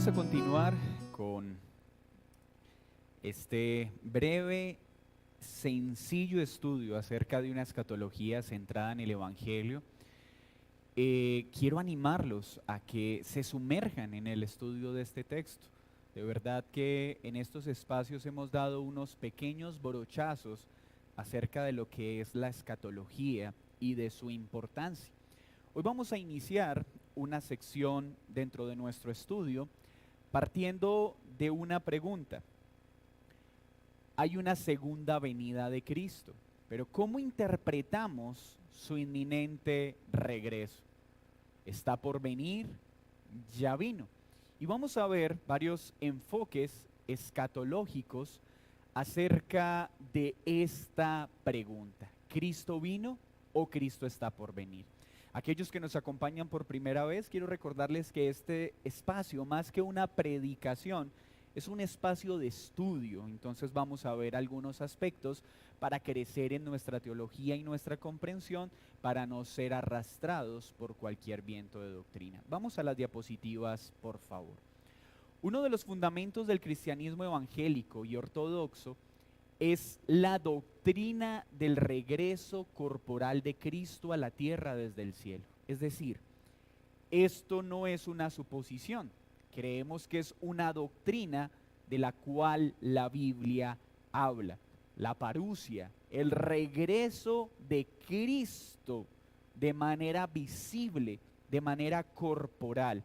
Vamos a continuar con este breve, sencillo estudio acerca de una escatología centrada en el Evangelio. Quiero animarlos a que se sumerjan en el estudio de este texto. De verdad que en estos espacios hemos dado unos pequeños brochazos acerca de lo que es la escatología y de su importancia. Hoy vamos a iniciar una sección dentro de nuestro estudio partiendo de una pregunta. Hay una segunda venida de Cristo, pero ¿cómo interpretamos su inminente regreso? ¿Está por venir? ¿Ya vino? Y vamos a ver varios enfoques escatológicos acerca de esta pregunta. ¿Cristo vino o Cristo está por venir? Aquellos que nos acompañan por primera vez, quiero recordarles que este espacio, más que una predicación, es un espacio de estudio. Entonces vamos a ver algunos aspectos para crecer en nuestra teología y nuestra comprensión, para no ser arrastrados por cualquier viento de doctrina. Vamos a las diapositivas, por favor. Uno de los fundamentos del cristianismo evangélico y ortodoxo es la doctrina del regreso corporal de Cristo a la tierra desde el cielo. Es decir, esto no es una suposición, creemos que es una doctrina de la cual la Biblia habla. La parusia, el regreso de Cristo de manera visible, de manera corporal.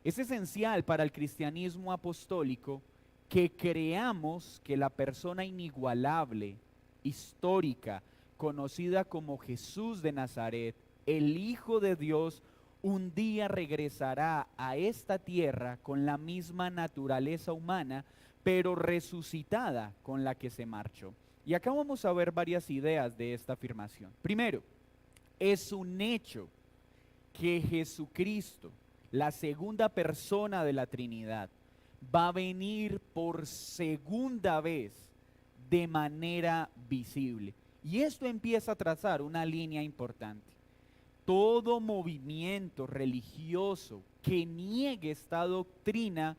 Es esencial para el cristianismo apostólico que creamos que la persona inigualable, histórica, conocida como Jesús de Nazaret, el Hijo de Dios, un día regresará a esta tierra con la misma naturaleza humana, pero resucitada con la que se marchó. Y acá vamos a ver varias ideas de esta afirmación. Primero, es un hecho que Jesucristo, la segunda persona de la Trinidad, va a venir por segunda vez de manera visible. Y esto empieza a trazar una línea importante. Todo movimiento religioso que niegue esta doctrina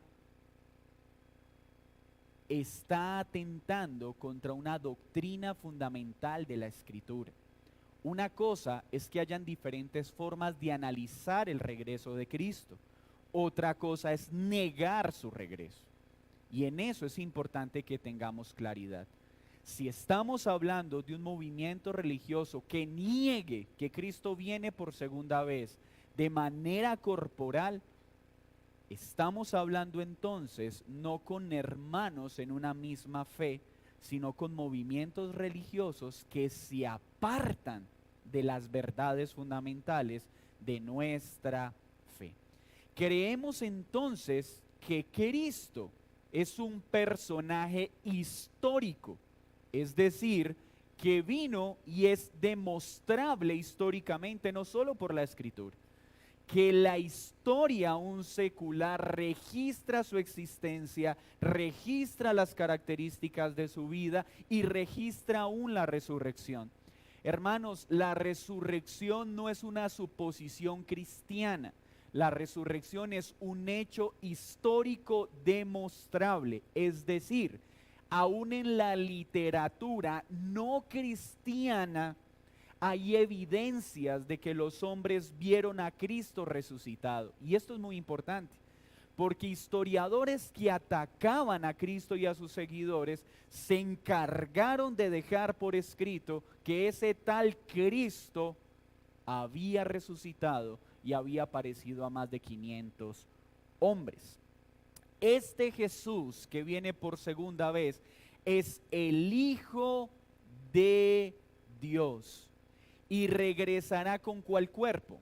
está atentando contra una doctrina fundamental de la Escritura. Una cosa es que hayan diferentes formas de analizar el regreso de Cristo. Otra cosa es negar su regreso. Y en eso es importante que tengamos claridad. Si estamos hablando de un movimiento religioso que niegue que Cristo viene por segunda vez de manera corporal, estamos hablando entonces no con hermanos en una misma fe, sino con movimientos religiosos que se apartan de las verdades fundamentales de nuestra fe. Creemos entonces que Cristo es un personaje histórico, es decir, que vino y es demostrable históricamente, no solo por la Escritura, que la historia aún secular registra su existencia, registra las características de su vida y registra aún la resurrección. Hermanos, la resurrección no es una suposición cristiana. La resurrección es un hecho histórico demostrable, es decir, aún en la literatura no cristiana hay evidencias de que los hombres vieron a Cristo resucitado. Y esto es muy importante, porque historiadores que atacaban a Cristo y a sus seguidores se encargaron de dejar por escrito que ese tal Cristo había resucitado y había aparecido a más de 500 hombres. Este Jesús que viene por segunda vez es el Hijo de Dios y regresará ¿con cuál cuerpo?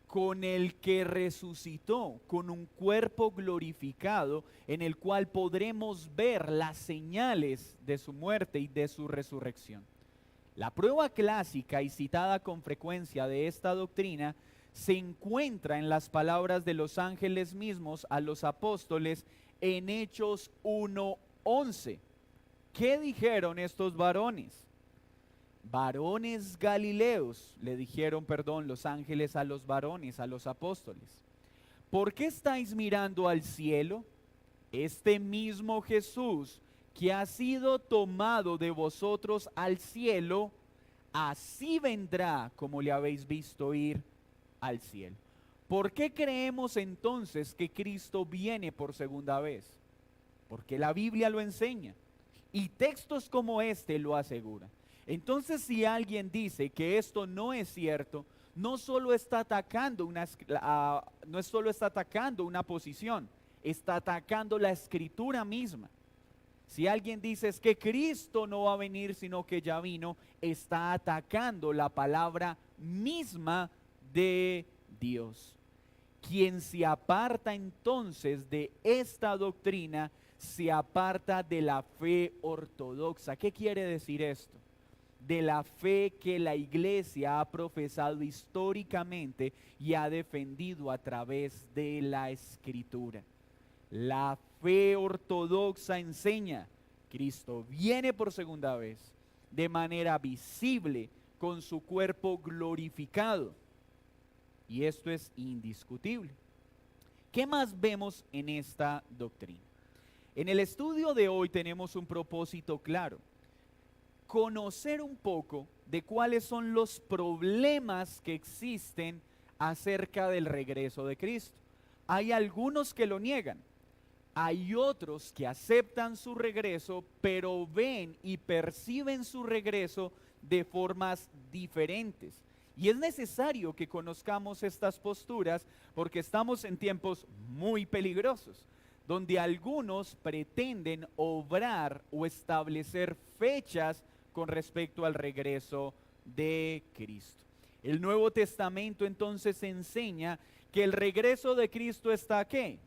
Con el que resucitó, con un cuerpo glorificado en el cual podremos ver las señales de su muerte y de su resurrección. La prueba clásica y citada con frecuencia de esta doctrina se encuentra en las palabras de los ángeles mismos a los apóstoles en Hechos 1:11. ¿Qué dijeron estos varones? Varones galileos, le dijeron, los ángeles a los varones, a los apóstoles. ¿por qué estáis mirando al cielo? Este mismo Jesús que ha sido tomado de vosotros al cielo, así vendrá como le habéis visto ir al cielo. ¿Por qué creemos entonces que Cristo viene por segunda vez? Porque la Biblia lo enseña y textos como este lo aseguran. Entonces, si alguien dice que esto no es cierto, no solo está atacando una posición, está atacando la escritura misma. Si alguien dice es que Cristo no va a venir, sino que ya vino, está atacando la palabra misma de Dios. Quien se aparta entonces de esta doctrina, se aparta de la fe ortodoxa. ¿Qué quiere decir esto? De la fe que la iglesia ha profesado históricamente y ha defendido a través de la escritura. La fe ortodoxa enseña: Cristo viene por segunda vez de manera visible con su cuerpo glorificado. Y esto es indiscutible. ¿Qué más vemos en esta doctrina? En el estudio de hoy tenemos un propósito claro: conocer un poco de cuáles son los problemas que existen acerca del regreso de Cristo. Hay algunos que lo niegan, hay otros que aceptan su regreso, pero ven y perciben su regreso de formas diferentes. Y es necesario que conozcamos estas posturas porque estamos en tiempos muy peligrosos, donde algunos pretenden obrar o establecer fechas con respecto al regreso de Cristo. El Nuevo Testamento entonces enseña que el regreso de Cristo está ¿qué?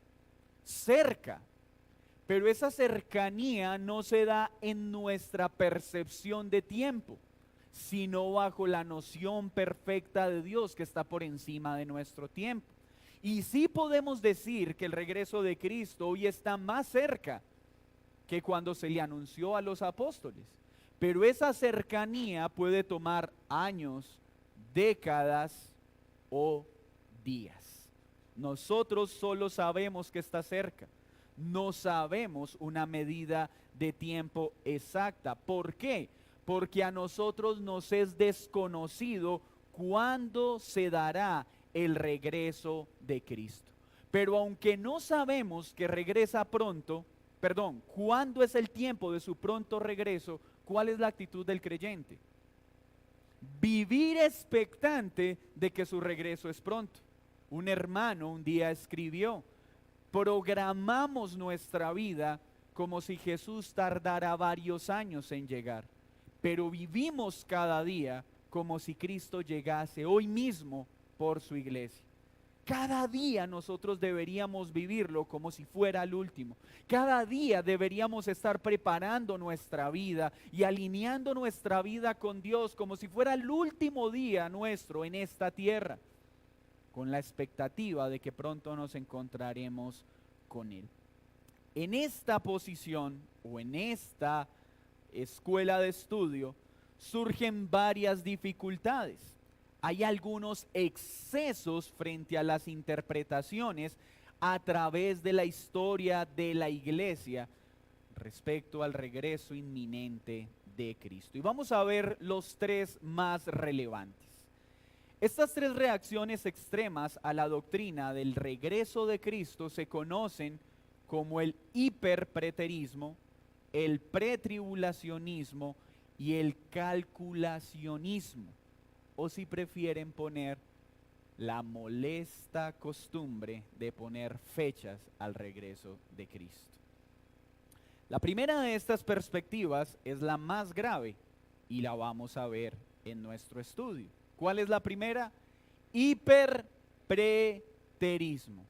Cerca, pero esa cercanía no se da en nuestra percepción de tiempo, sino bajo la noción perfecta de Dios que está por encima de nuestro tiempo. Y sí podemos decir que el regreso de Cristo hoy está más cerca que cuando se le anunció a los apóstoles, pero esa cercanía puede tomar años, décadas o días. Nosotros solo sabemos que está cerca, no sabemos una medida de tiempo exacta. ¿Por qué? Porque a nosotros nos es desconocido cuándo se dará el regreso de Cristo. Pero aunque no sabemos que regresa pronto, cuándo es el tiempo de su pronto regreso, ¿cuál es la actitud del creyente? Vivir expectante de que su regreso es pronto. Un hermano un día escribió: programamos nuestra vida como si Jesús tardara varios años en llegar, pero vivimos cada día como si Cristo llegase hoy mismo por su iglesia. Cada día nosotros deberíamos vivirlo como si fuera el último. Cada día deberíamos estar preparando nuestra vida y alineando nuestra vida con Dios como si fuera el último día nuestro en esta tierra, con la expectativa de que pronto nos encontraremos con Él. En esta posición o en esta escuela de estudio surgen varias dificultades. Hay algunos excesos frente a las interpretaciones a través de la historia de la iglesia respecto al regreso inminente de Cristo. Y vamos a ver los tres más relevantes. Estas tres reacciones extremas a la doctrina del regreso de Cristo se conocen como el hiperpreterismo, el pretribulacionismo y el calculacionismo, o si prefieren poner la molesta costumbre de poner fechas al regreso de Cristo. La primera de estas perspectivas es la más grave y la vamos a ver en nuestro estudio. ¿Cuál es la primera? Hiperpreterismo.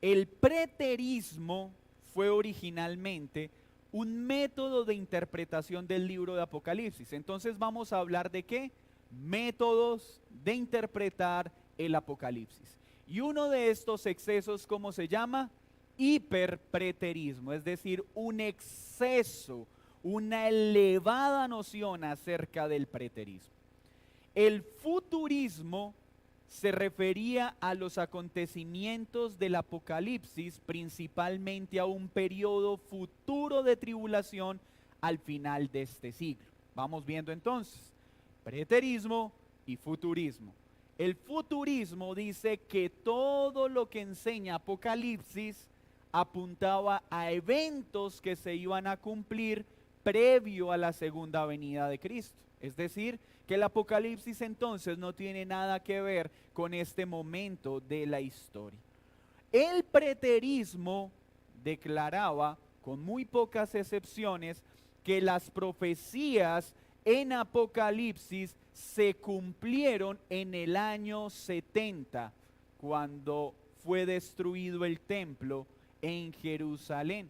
El preterismo fue originalmente un método de interpretación del libro de Apocalipsis. Entonces vamos a hablar de ¿qué? Métodos de interpretar el Apocalipsis. Y uno de estos excesos, ¿cómo se llama? Hiperpreterismo, es decir, un exceso, una elevada noción acerca del preterismo. El futurismo se refería a los acontecimientos del Apocalipsis, principalmente a un periodo futuro de tribulación al final de este siglo. Vamos viendo entonces, preterismo y futurismo. El futurismo dice que todo lo que enseña Apocalipsis apuntaba a eventos que se iban a cumplir previo a la segunda venida de Cristo. Es decir, que el Apocalipsis entonces no tiene nada que ver con este momento de la historia. El preterismo declaraba, con muy pocas excepciones, que las profecías en Apocalipsis se cumplieron en el año 70, cuando fue destruido el templo en Jerusalén.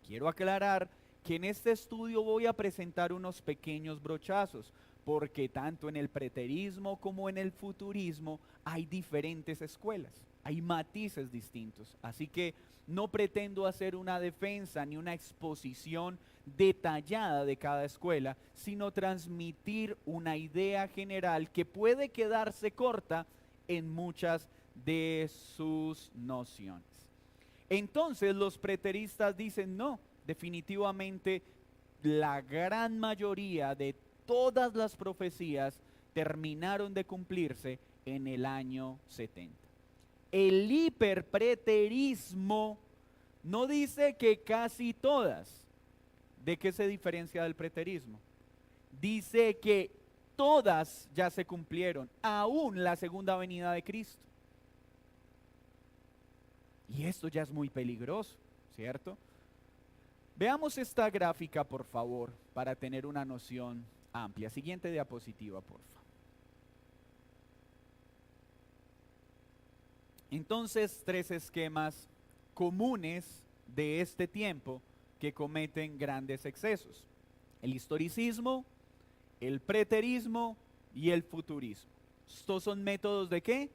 Quiero aclarar que en este estudio voy a presentar unos pequeños brochazos, porque tanto en el preterismo como en el futurismo hay diferentes escuelas, hay matices distintos. Así que no pretendo hacer una defensa ni una exposición detallada de cada escuela, sino transmitir una idea general que puede quedarse corta en muchas de sus nociones. Entonces los preteristas dicen no, definitivamente la gran mayoría de todas las profecías terminaron de cumplirse en el año 70. El hiperpreterismo no dice que casi todas. ¿De qué se diferencia del preterismo? Dice que todas ya se cumplieron, aún la segunda venida de Cristo. Y esto ya es muy peligroso, ¿cierto? Veamos esta gráfica, por favor, para tener una noción amplia. Siguiente diapositiva, por favor. Entonces, tres esquemas comunes de este tiempo que cometen grandes excesos: el historicismo, el preterismo y el futurismo. Estos son métodos ¿de qué?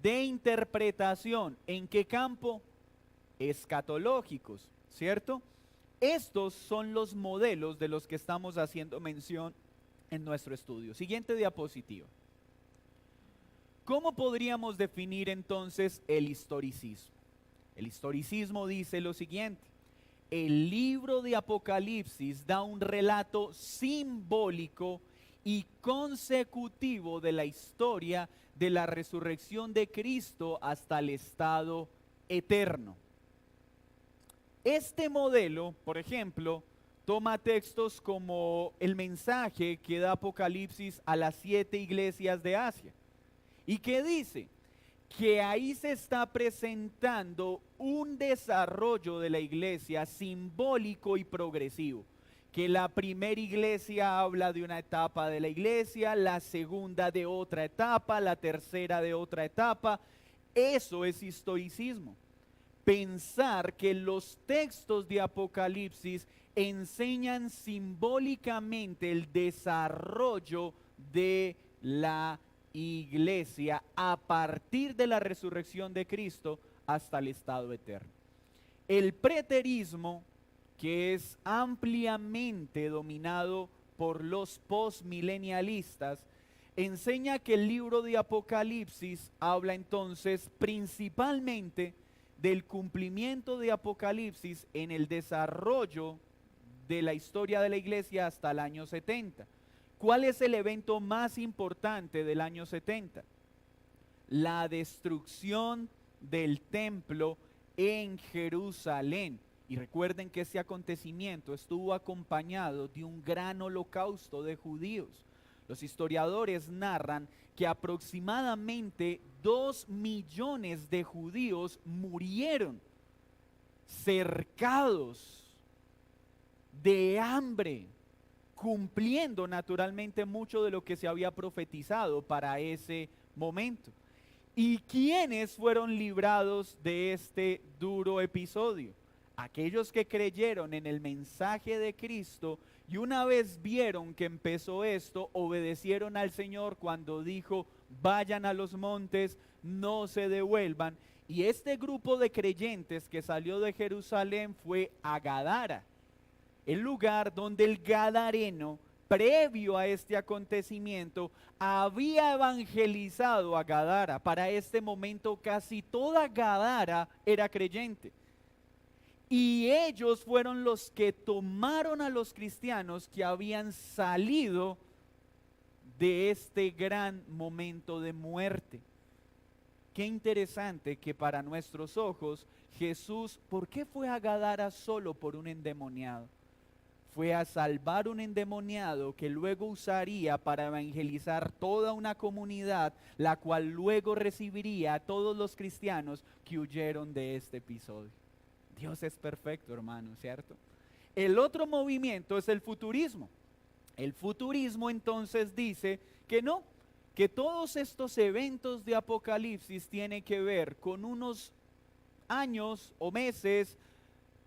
De interpretación. ¿En qué campo? Escatológicos, ¿cierto? Estos son los modelos de los que estamos haciendo mención en nuestro estudio. Siguiente diapositiva. ¿Cómo podríamos definir entonces el historicismo? El historicismo dice lo siguiente: el libro de Apocalipsis da un relato simbólico y consecutivo de la historia de la resurrección de Cristo hasta el estado eterno. Este modelo, por ejemplo, toma textos como el mensaje que da Apocalipsis a las 7 iglesias de Asia, y que dice que ahí se está presentando un desarrollo de la iglesia simbólico y progresivo, que la primera iglesia habla de una etapa de la iglesia, la segunda de otra etapa, la tercera de otra etapa. Eso es historicismo. Pensar que los textos de Apocalipsis enseñan simbólicamente el desarrollo de la iglesia a partir de la resurrección de Cristo hasta el estado eterno. El preterismo, que es ampliamente dominado por los postmilenialistas, enseña que el libro de Apocalipsis habla entonces principalmente del cumplimiento de Apocalipsis en el desarrollo de la historia de la iglesia hasta el año 70. ¿Cuál es el evento más importante del año 70? La destrucción del templo en Jerusalén. Y recuerden que ese acontecimiento estuvo acompañado de un gran holocausto de judíos. Los historiadores narran que aproximadamente 2 millones de judíos murieron cercados de hambre, cumpliendo naturalmente mucho de lo que se había profetizado para ese momento. ¿Y quiénes fueron librados de este duro episodio? Aquellos que creyeron en el mensaje de Cristo y una vez vieron que empezó esto, obedecieron al Señor cuando dijo: vayan a los montes, no se devuelvan. Y este grupo de creyentes que salió de Jerusalén fue a Gadara, el lugar donde el gadareno previo a este acontecimiento, había evangelizado a Gadara. Para este momento casi toda Gadara era creyente. Y ellos fueron los que tomaron a los cristianos que habían salido de este gran momento de muerte. Qué interesante que para nuestros ojos Jesús, ¿por qué fue a Gadara solo por un endemoniado? Fue a salvar un endemoniado que luego usaría para evangelizar toda una comunidad, la cual luego recibiría a todos los cristianos que huyeron de este episodio. Dios es perfecto, hermano, ¿cierto? El otro movimiento es el futurismo. El futurismo entonces dice que no, que todos estos eventos de Apocalipsis tienen que ver con unos años o meses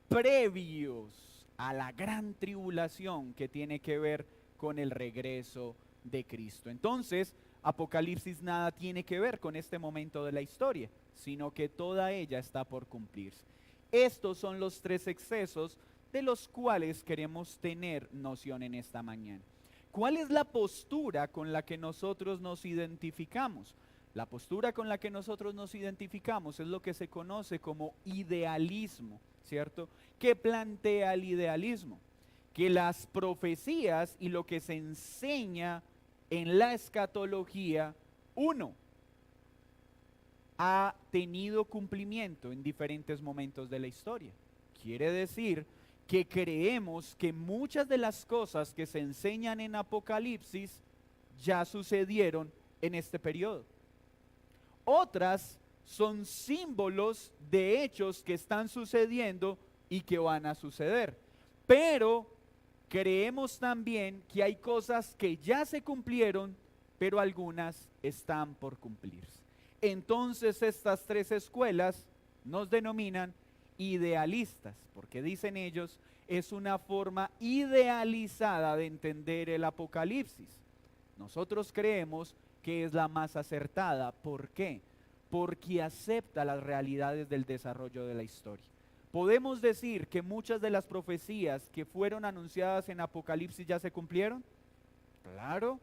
previos a la gran tribulación que tiene que ver con el regreso de Cristo. Entonces, Apocalipsis nada tiene que ver con este momento de la historia, sino que toda ella está por cumplirse. Estos son los tres excesos de los cuales queremos tener noción en esta mañana. ¿Cuál es la postura con la que nosotros nos identificamos? La postura con la que nosotros nos identificamos es lo que se conoce como idealismo, ¿cierto? ¿Qué plantea el idealismo? Que las profecías y lo que se enseña en la escatología, uno, ha tenido cumplimiento en diferentes momentos de la historia. Quiere decir que creemos que muchas de las cosas que se enseñan en Apocalipsis ya sucedieron en este periodo. Otras son símbolos de hechos que están sucediendo y que van a suceder. Pero creemos también que hay cosas que ya se cumplieron, pero algunas están por cumplirse. Entonces estas tres escuelas nos denominan idealistas, porque dicen ellos, es una forma idealizada de entender el Apocalipsis. Nosotros creemos que es la más acertada. ¿Por qué? Porque acepta las realidades del desarrollo de la historia. ¿Podemos decir que muchas de las profecías que fueron anunciadas en Apocalipsis ya se cumplieron? Claro.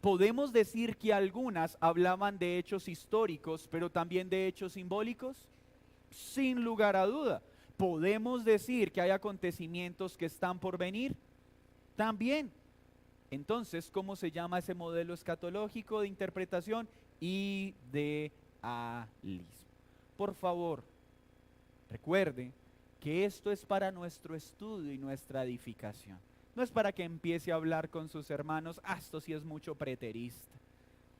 ¿Podemos decir que algunas hablaban de hechos históricos, pero también de hechos simbólicos? Sin lugar a duda. ¿Podemos decir que hay acontecimientos que están por venir? También. Entonces, ¿cómo se llama ese modelo escatológico de interpretación? Idealismo. Por favor, recuerde que esto es para nuestro estudio y nuestra edificación. No es para que empiece a hablar con sus hermanos, esto sí es mucho preterista.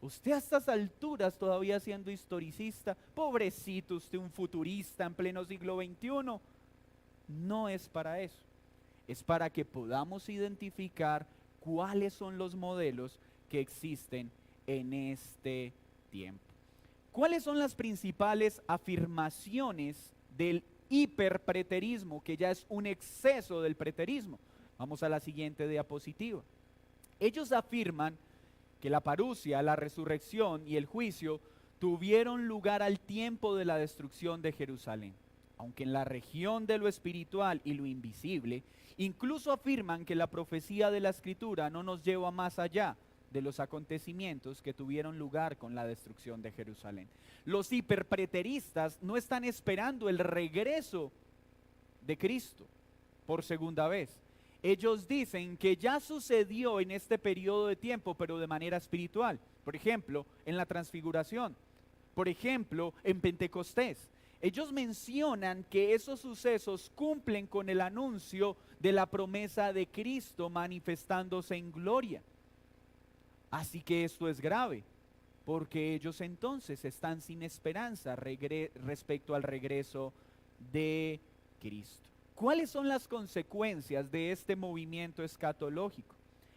Usted a estas alturas todavía siendo historicista, pobrecito usted, un futurista en pleno siglo XXI. No es para eso. Es para que podamos identificar cuáles son los modelos que existen en este tiempo. ¿Cuáles son las principales afirmaciones del hiperpreterismo, que ya es un exceso del preterismo? Vamos a la siguiente diapositiva. Ellos afirman que la parusia, la resurrección y el juicio tuvieron lugar al tiempo de la destrucción de Jerusalén. Aunque en la región de lo espiritual y lo invisible, incluso afirman que la profecía de la Escritura no nos lleva más allá de los acontecimientos que tuvieron lugar con la destrucción de Jerusalén. Los hiperpreteristas no están esperando el regreso de Cristo por segunda vez. Ellos dicen que ya sucedió en este periodo de tiempo, pero de manera espiritual. Por ejemplo, en la transfiguración. Por ejemplo, en Pentecostés. Ellos mencionan que esos sucesos cumplen con el anuncio de la promesa de Cristo manifestándose en gloria. Así que esto es grave, porque ellos entonces están sin esperanza respecto al regreso de Cristo. ¿Cuáles son las consecuencias de este movimiento escatológico?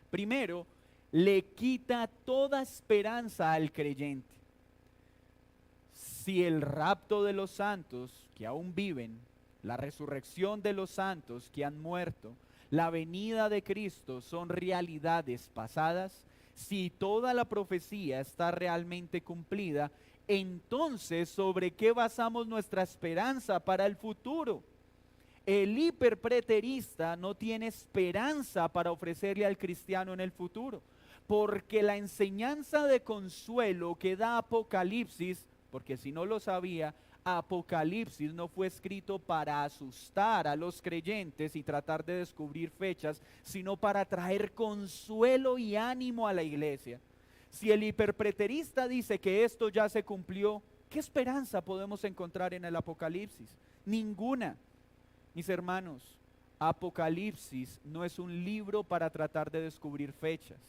Primero, le quita toda esperanza al creyente. Si el rapto de los santos que aún viven, la resurrección de los santos que han muerto, la venida de Cristo son realidades pasadas, si toda la profecía está realmente cumplida, entonces ¿sobre qué basamos nuestra esperanza para el futuro? El hiperpreterista no tiene esperanza para ofrecerle al cristiano en el futuro, porque la enseñanza de consuelo que da Apocalipsis, porque si no lo sabía, Apocalipsis no fue escrito para asustar a los creyentes y tratar de descubrir fechas, sino para traer consuelo y ánimo a la iglesia. Si el hiperpreterista dice que esto ya se cumplió, ¿qué esperanza podemos encontrar en el Apocalipsis? Ninguna. Mis hermanos, Apocalipsis no es un libro para tratar de descubrir fechas.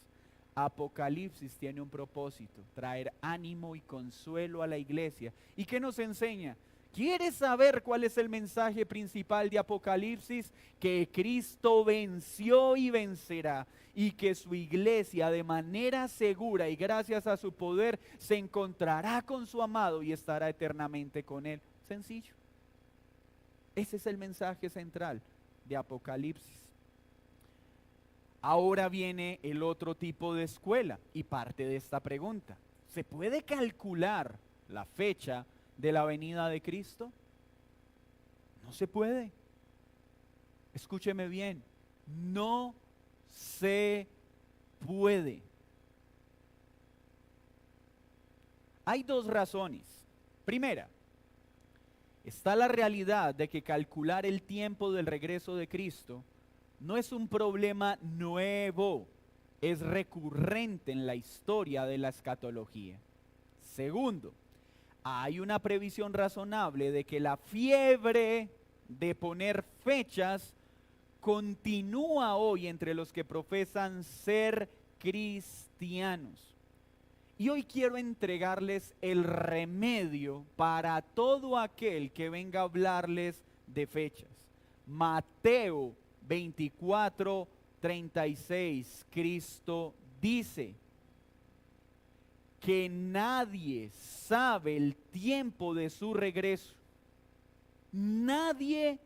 Apocalipsis tiene un propósito: traer ánimo y consuelo a la iglesia. ¿Y qué nos enseña? ¿Quieres saber cuál es el mensaje principal de Apocalipsis? Que Cristo venció y vencerá, y que su iglesia de manera segura y gracias a su poder se encontrará con su amado y estará eternamente con él. Sencillo. Ese es el mensaje central de Apocalipsis. Ahora viene el otro tipo de escuela y parte de esta pregunta: ¿se puede calcular la fecha de la venida de Cristo? No se puede. Escúcheme bien, no se puede. Hay dos razones. Primera, está la realidad de que calcular el tiempo del regreso de Cristo no es un problema nuevo, es recurrente en la historia de la escatología. Segundo, hay una previsión razonable de que la fiebre de poner fechas continúa hoy entre los que profesan ser cristianos. Y hoy quiero entregarles el remedio para todo aquel que venga a hablarles de fechas. Mateo 24:36, Cristo dice que nadie sabe el tiempo de su regreso. Nadie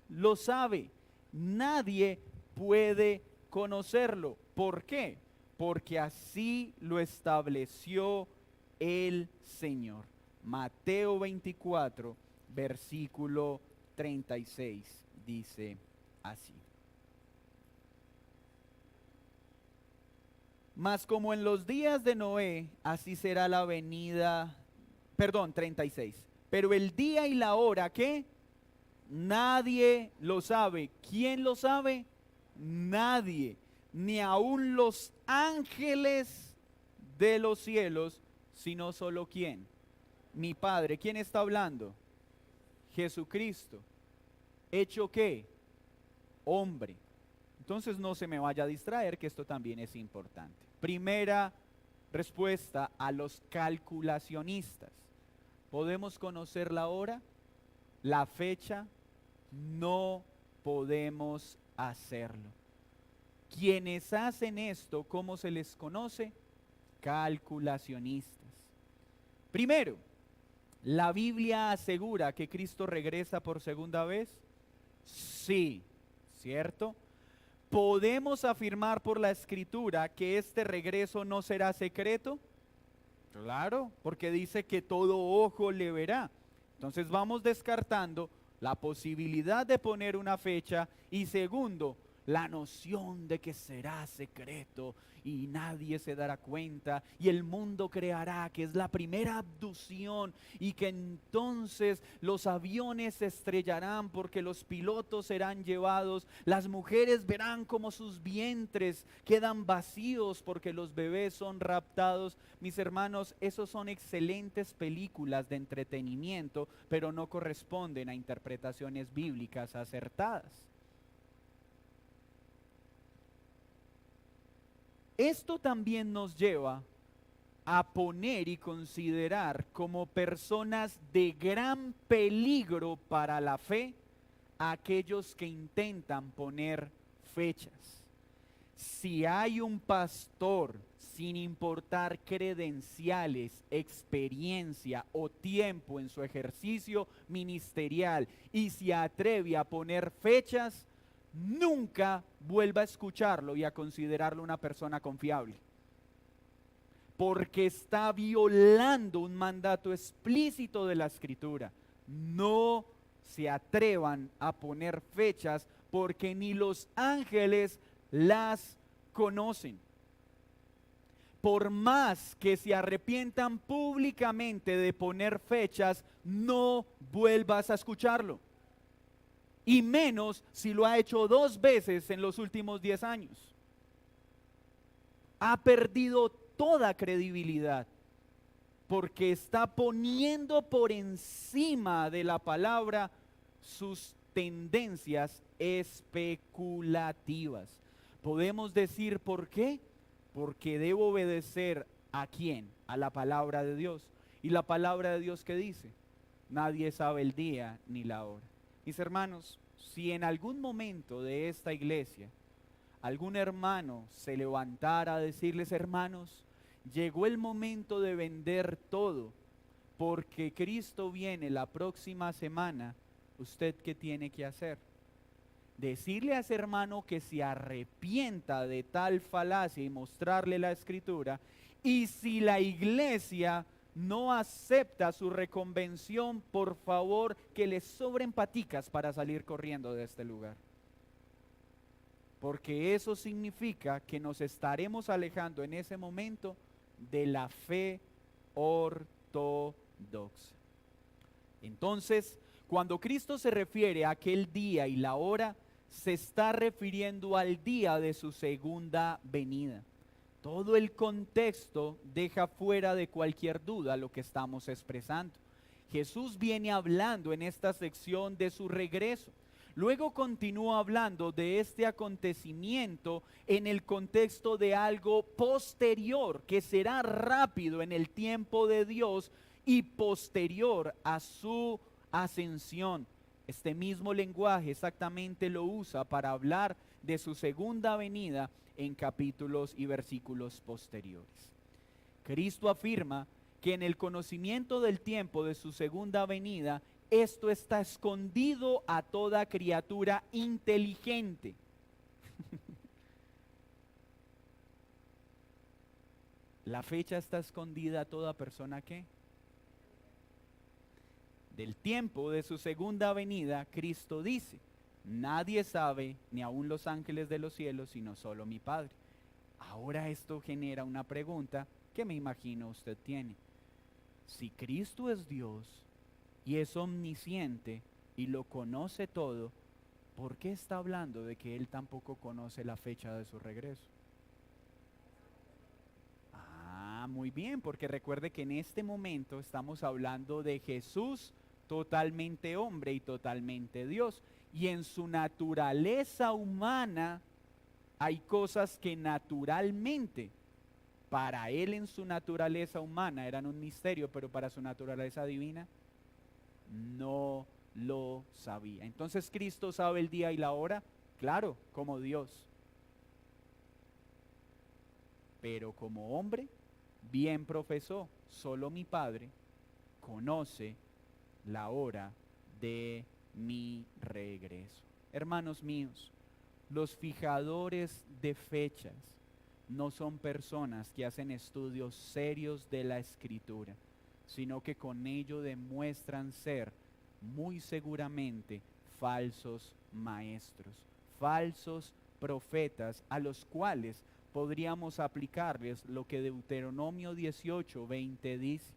lo sabe, nadie puede conocerlo. ¿Por qué? Porque así lo estableció el Señor. Mateo 24, versículo 36, dice así: mas como en los días de Noé, así será la venida, 36, pero el día y la hora, ¿qué? Nadie lo sabe. ¿Quién lo sabe? Nadie, ni aun los ángeles de los cielos, sino solo ¿quién? Mi Padre. ¿Quién está hablando? Jesucristo. ¿Hecho qué? Hombre. Entonces no se me vaya a distraer, que esto también es importante. Primera respuesta a los calculacionistas: ¿podemos conocer la hora, la fecha? No podemos hacerlo. Quienes hacen esto, ¿cómo se les conoce? Calculacionistas. Primero, ¿la Biblia asegura que Cristo regresa por segunda vez? Sí, ¿cierto? ¿Podemos afirmar por la Escritura que este regreso no será secreto? Claro, porque dice que todo ojo le verá. Entonces vamos descartando la posibilidad de poner una fecha, y segundo, la noción de que será secreto y nadie se dará cuenta y el mundo creará que es la primera abducción y que entonces los aviones se estrellarán porque los pilotos serán llevados, las mujeres verán como sus vientres quedan vacíos porque los bebés son raptados. Mis hermanos, esos son excelentes películas de entretenimiento, pero no corresponden a interpretaciones bíblicas acertadas. Esto también nos lleva a poner y considerar como personas de gran peligro para la fe a aquellos que intentan poner fechas. Si hay un pastor, sin importar credenciales, experiencia o tiempo en su ejercicio ministerial, y se atreve a poner fechas, nunca vuelva a escucharlo y a considerarlo una persona confiable, porque está violando un mandato explícito de la Escritura. No se atrevan a poner fechas porque ni los ángeles las conocen. Por más que se arrepientan públicamente de poner fechas, no vuelvas a escucharlo. Y menos si lo ha hecho 2 veces en los últimos 10 años. Ha perdido toda credibilidad porque está poniendo por encima de la palabra sus tendencias especulativas. Podemos decir ¿por qué? Porque debo obedecer ¿a quién? A la palabra de Dios. ¿Y la palabra de Dios qué dice? Nadie sabe el día ni la hora. Mis hermanos, si en algún momento de esta iglesia algún hermano se levantara a decirles: hermanos, llegó el momento de vender todo porque Cristo viene la próxima semana, ¿usted qué tiene que hacer? Decirle a ese hermano que se arrepienta de tal falacia y mostrarle la escritura. Y si la iglesia no acepta su reconvención, por favor que le sobren paticas para salir corriendo de este lugar. Porque eso significa que nos estaremos alejando en ese momento de la fe ortodoxa. Entonces, cuando Cristo se refiere a aquel día y la hora, se está refiriendo al día de su segunda venida. Todo el contexto deja fuera de cualquier duda lo que estamos expresando. Jesús viene hablando en esta sección de su regreso. Luego continúa hablando de este acontecimiento en el contexto de algo posterior, que será rápido en el tiempo de Dios y posterior a su ascensión. Este mismo lenguaje exactamente lo usa para hablar de su segunda venida en capítulos y versículos posteriores. Cristo afirma que en el conocimiento del tiempo de su segunda venida, esto está escondido a toda criatura inteligente. La fecha está escondida a toda persona que del tiempo de su segunda venida, Cristo dice: nadie sabe, ni aun los ángeles de los cielos, sino solo mi Padre. Ahora esto genera una pregunta que me imagino usted tiene. Si Cristo es Dios y es omnisciente y lo conoce todo, ¿por qué está hablando de que Él tampoco conoce la fecha de su regreso? Muy bien, porque recuerde que en este momento estamos hablando de Jesús totalmente hombre y totalmente Dios. Y en su naturaleza humana hay cosas que naturalmente para Él en su naturaleza humana eran un misterio, pero para su naturaleza divina no lo sabía. Entonces, ¿Cristo sabe el día y la hora? Claro, como Dios. Pero como hombre, bien profesó: solo mi Padre conoce la hora de mi regreso. Hermanos míos, los fijadores de fechas no son personas que hacen estudios serios de la Escritura, sino que con ello demuestran ser muy seguramente falsos maestros, falsos profetas, a los cuales podríamos aplicarles lo que Deuteronomio 18:20 dice.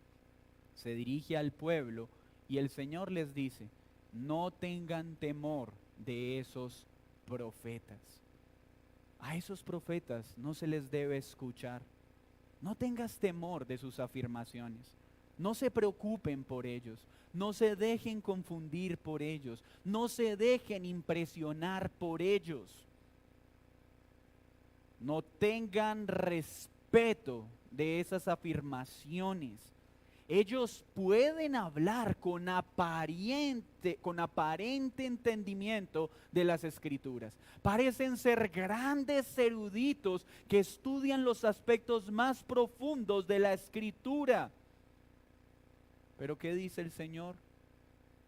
Se dirige al pueblo y el Señor les dice: no tengan temor de esos profetas. A esos profetas no se les debe escuchar. No tengas temor de sus afirmaciones. No se preocupen por ellos. No se dejen confundir por ellos. No se dejen impresionar por ellos. No tengan respeto de esas afirmaciones. Ellos pueden hablar con aparente entendimiento de las Escrituras. Parecen ser grandes eruditos que estudian los aspectos más profundos de la Escritura. Pero ¿qué dice el Señor?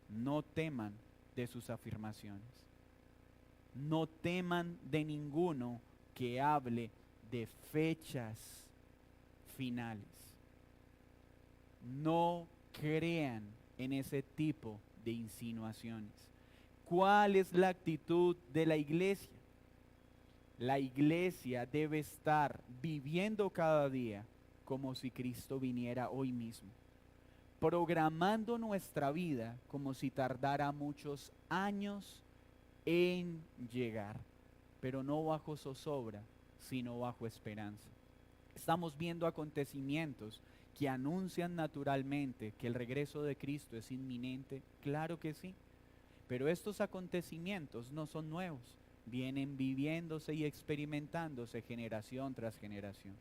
No teman de sus afirmaciones. No teman de ninguno que hable de fechas finales. No crean en ese tipo de insinuaciones. ¿Cuál es la actitud de la iglesia? La iglesia debe estar viviendo cada día como si Cristo viniera hoy mismo, programando nuestra vida como si tardara muchos años en llegar, pero no bajo zozobra, sino bajo esperanza. Estamos viendo acontecimientos que anuncian naturalmente que el regreso de Cristo es inminente, claro que sí, pero estos acontecimientos no son nuevos, vienen viviéndose y experimentándose generación tras generación.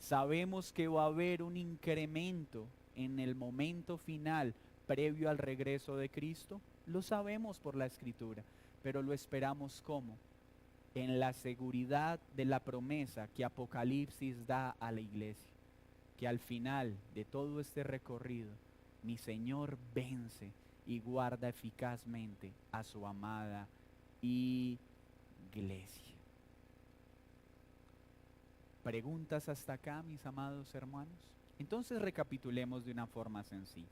Sabemos que va a haber un incremento en el momento final previo al regreso de Cristo, lo sabemos por la Escritura, pero lo esperamos ¿cómo? En la seguridad de la promesa que Apocalipsis da a la iglesia, que al final de todo este recorrido, mi Señor vence y guarda eficazmente a su amada iglesia. ¿Preguntas hasta acá, mis amados hermanos? Entonces recapitulemos de una forma sencilla.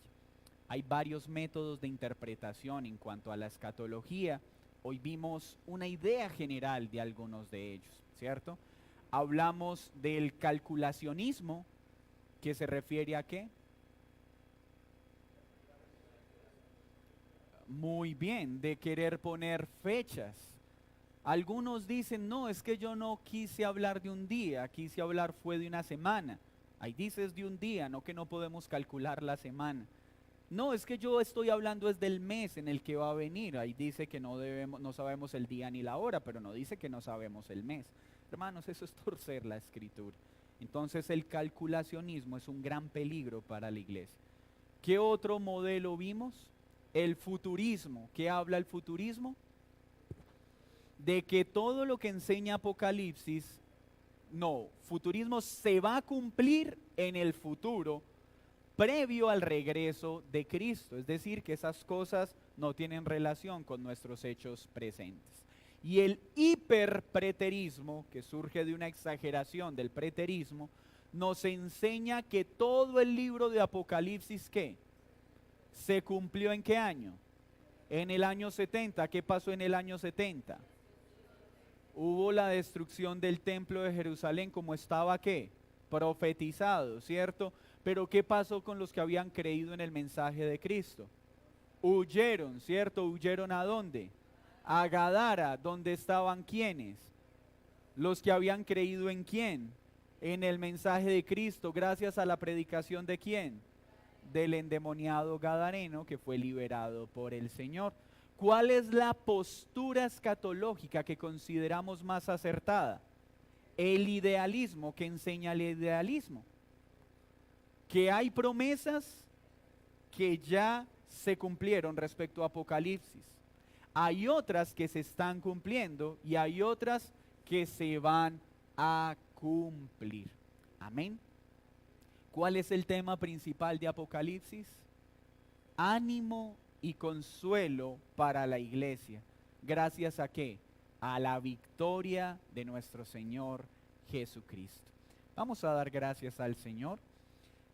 Hay varios métodos de interpretación en cuanto a la escatología. Hoy vimos una idea general de algunos de ellos, ¿cierto? Hablamos del calculacionismo, que se refiere a ¿qué? Muy bien, de querer poner fechas. Algunos dicen, no, es que yo no quise hablar de un día, quise hablar fue de una semana. Ahí dices de un día, no que no podemos calcular la semana. No, es que yo estoy hablando es del mes en el que va a venir. Ahí dice que no sabemos el día ni la hora, pero no dice que no sabemos el mes. Hermanos, eso es torcer la escritura. Entonces el calculacionismo es un gran peligro para la iglesia. ¿Qué otro modelo vimos? El futurismo. ¿Qué habla el futurismo? De que todo lo que enseña Apocalipsis, futurismo se va a cumplir en el futuro, previo al regreso de Cristo, es decir, que esas cosas no tienen relación con nuestros hechos presentes. Y el hiperpreterismo, que surge de una exageración del preterismo, nos enseña que todo el libro de Apocalipsis, ¿qué? ¿Se cumplió en qué año? En el año 70. ¿Qué pasó en el año 70? Hubo la destrucción del templo de Jerusalén como estaba, ¿qué? Profetizado, ¿cierto? Pero ¿qué pasó con los que habían creído en el mensaje de Cristo? Huyeron, ¿cierto? ¿Huyeron a dónde? A Gadara. ¿Dónde estaban quiénes? Los que habían creído en quién? En el mensaje de Cristo, gracias a la predicación de quién? Del endemoniado gadareno que fue liberado por el Señor. ¿Cuál es la postura escatológica que consideramos más acertada? El idealismo. ¿Que enseña el idealismo? Que hay promesas que ya se cumplieron respecto a Apocalipsis. Hay otras que se están cumpliendo y hay otras que se van a cumplir. Amén. ¿Cuál es el tema principal de Apocalipsis? Ánimo y consuelo para la iglesia. ¿Gracias a qué? A la victoria de nuestro Señor Jesucristo. Vamos a dar gracias al Señor.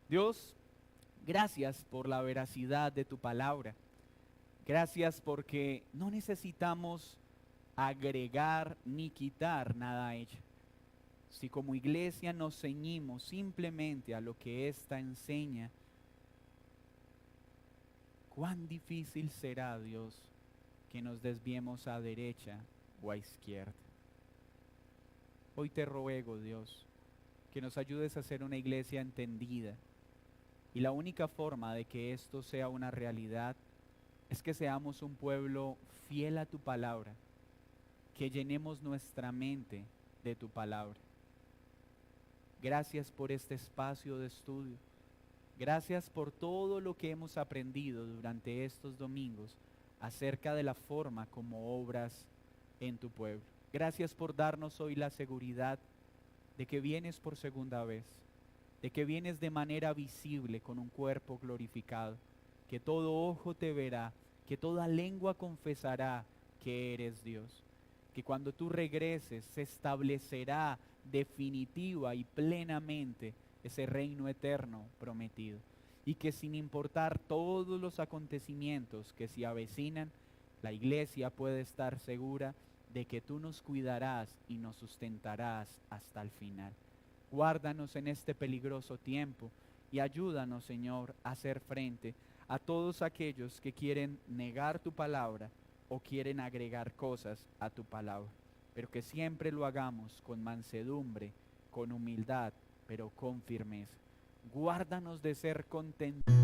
Dios, gracias por la veracidad de tu palabra. Gracias porque no necesitamos agregar ni quitar nada a ella. Si como iglesia nos ceñimos simplemente a lo que ésta enseña, cuán difícil será, Dios, que nos desviemos a derecha o a izquierda. Hoy te ruego, Dios, que nos ayudes a ser una iglesia entendida. Y la única forma de que esto sea una realidad es que seamos un pueblo fiel a tu palabra, que llenemos nuestra mente de tu palabra. Gracias por este espacio de estudio. Gracias por todo lo que hemos aprendido durante estos domingos acerca de la forma como obras en tu pueblo. Gracias por darnos hoy la seguridad de que vienes por segunda vez, de que vienes de manera visible con un cuerpo glorificado, que todo ojo te verá, que toda lengua confesará que eres Dios, que cuando tú regreses se establecerá definitiva y plenamente ese reino eterno prometido. y que sin importar todos los acontecimientos que se avecinan, la iglesia puede estar segura de que tú nos cuidarás y nos sustentarás hasta el final. Guárdanos en este peligroso tiempo y ayúdanos, Señor, a hacer frente a todos aquellos que quieren negar tu palabra o quieren agregar cosas a tu palabra, pero que siempre lo hagamos con mansedumbre, con humildad, pero con firmeza. Guárdanos de ser contentos